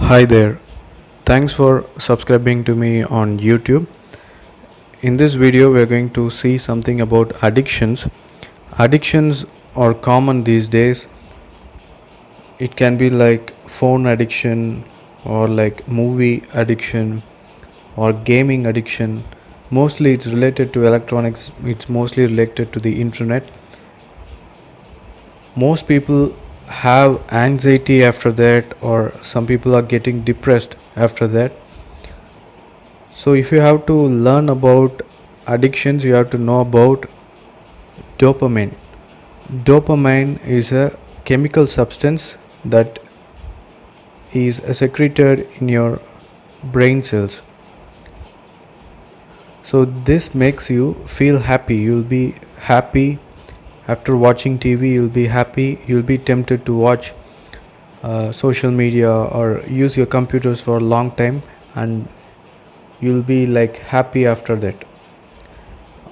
Hi there. Thanks for subscribing to me on YouTube. In this video, we're going to see something about addictions. Addictions are common these days. It can be like phone addiction or like movie addiction or gaming addiction. Mostly it's related to electronics, it's mostly related to the internet. Most people have anxiety after that, or some people are getting depressed after that. So, if you have to learn about addictions, you have to know about dopamine. Dopamine is a chemical substance that is secreted in your brain cells. So, this makes you feel happy. You'll be happy after watching TV, you'll be happy, you'll be tempted to watch social media or use your computers for a long time, and you'll be like happy after that.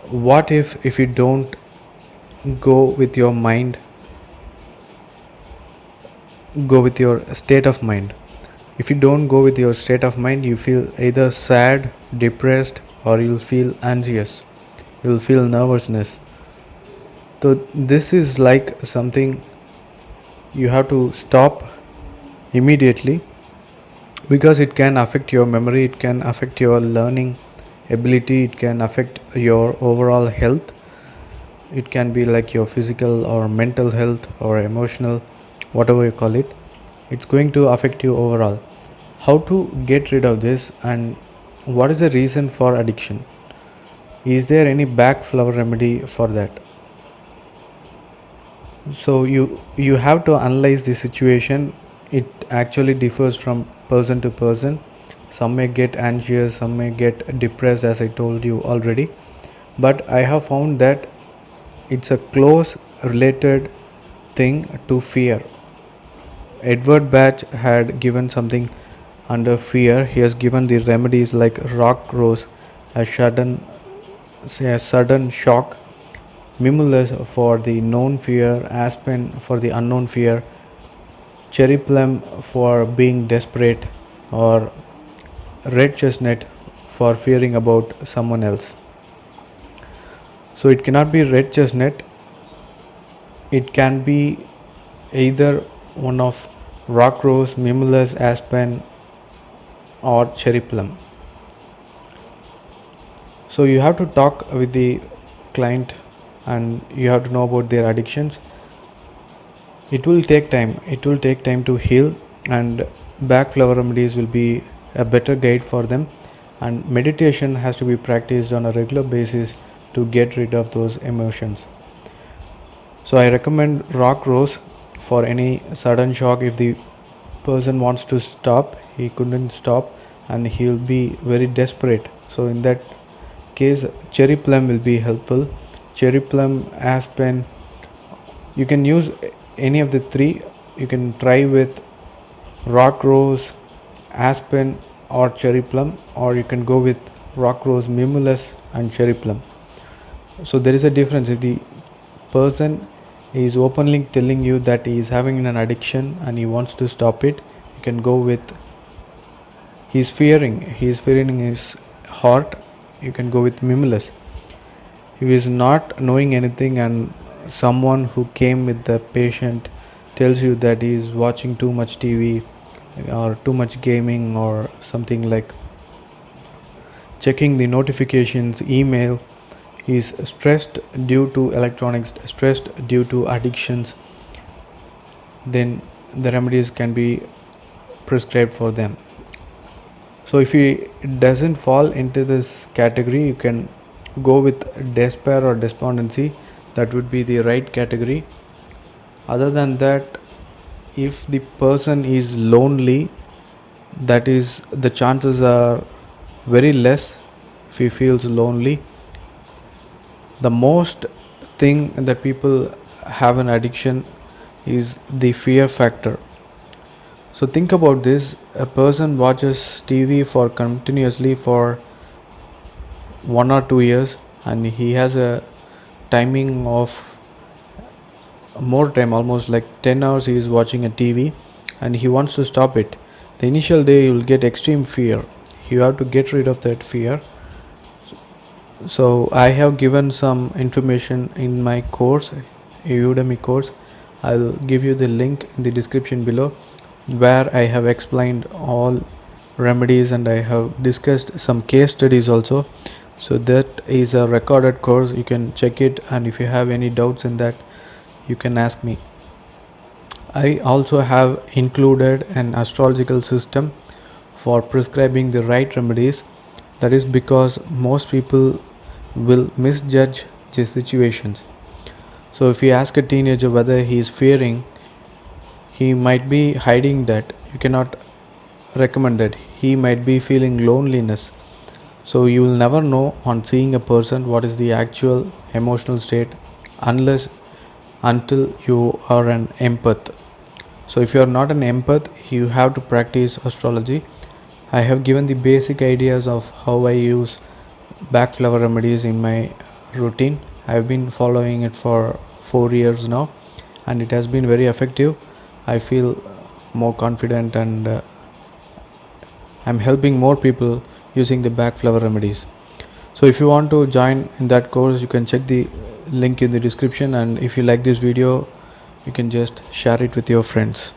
What if you don't go with your mind, go with your state of mind? If you don't go with your state of mind, you feel either sad, depressed, or you'll feel anxious, you'll feel nervousness. So this is like something you have to stop immediately, because it can affect your memory, it can affect your learning ability, it can affect your overall health. It can be like your physical or mental health or emotional, whatever you call it. It's going to affect you overall. How to get rid of this, and what is the reason for addiction? Is there any back flower remedy for that? So you have to analyze the situation. It actually differs from person to person. Some may get anxious, some may get depressed, as I told you already. But I have found that it's a close related thing to fear. Edward Bach had given something under fear. He has given the remedies like rock rose, a sudden shock, mimulus for the known fear, aspen for the unknown fear, cherry plum for being desperate, or red chestnut for fearing about someone else. So it cannot be red chestnut, it can be either one of rock rose, mimulus, aspen, or cherry plum. So you have to talk with the client, and you have to know about their addictions. It will take time, to heal, and back flower remedies will be a better guide for them. And meditation has to be practiced on a regular basis to get rid of those emotions. So I recommend rock rose for any sudden shock. If the person wants to stop, he couldn't stop, and he'll be very desperate. So in that case, cherry plum will be helpful. Cherry plum, aspen, you can use any of the three. You can try with rock rose, aspen, or cherry plum, or you can go with rock rose, mimulus, and cherry plum. So there is a difference. If the person is openly telling you that he is having an addiction and he wants to stop it, you can go with, he is fearing his heart, you can go with mimulus. If he is not knowing anything, and someone who came with the patient tells you that he is watching too much TV or too much gaming or something, like checking the notifications, email, is stressed due to electronics, stressed due to addictions, then the remedies can be prescribed for them. So if he doesn't fall into this category, you can go with despair or despondency. That would be the right category. Other than that, if the person is lonely, that is, the chances are very less. If he feels lonely, the most thing that people have an addiction is the fear factor. So think about this: a person watches TV for continuously for 1 or 2 years, and he has a timing of more time, almost like 10 hours he is watching a TV, and he wants to stop it. The initial day you will get extreme fear. You have to get rid of that fear. So I have given some information in my course, a Udemy course. I'll give you the link in the description below, where I have explained all remedies and I have discussed some case studies also. So that is a recorded course, you can check it, and if you have any doubts in that, you can ask me. I also have included an astrological system for prescribing the right remedies. That is because most people will misjudge the situations. So if you ask a teenager whether he is fearing, he might be hiding that. You cannot recommend that. He might be feeling loneliness. So you will never know on seeing a person what is the actual emotional state until you are an empath. So if you are not an empath, you have to practice astrology. I have given the basic ideas of how I use back flower remedies in my routine. I have been following it for 4 years now, and it has been very effective. I feel more confident, and I'm helping more people using the back flower remedies. So if you want to join in that course, you can check the link in the description, and if you like this video, you can just share it with your friends.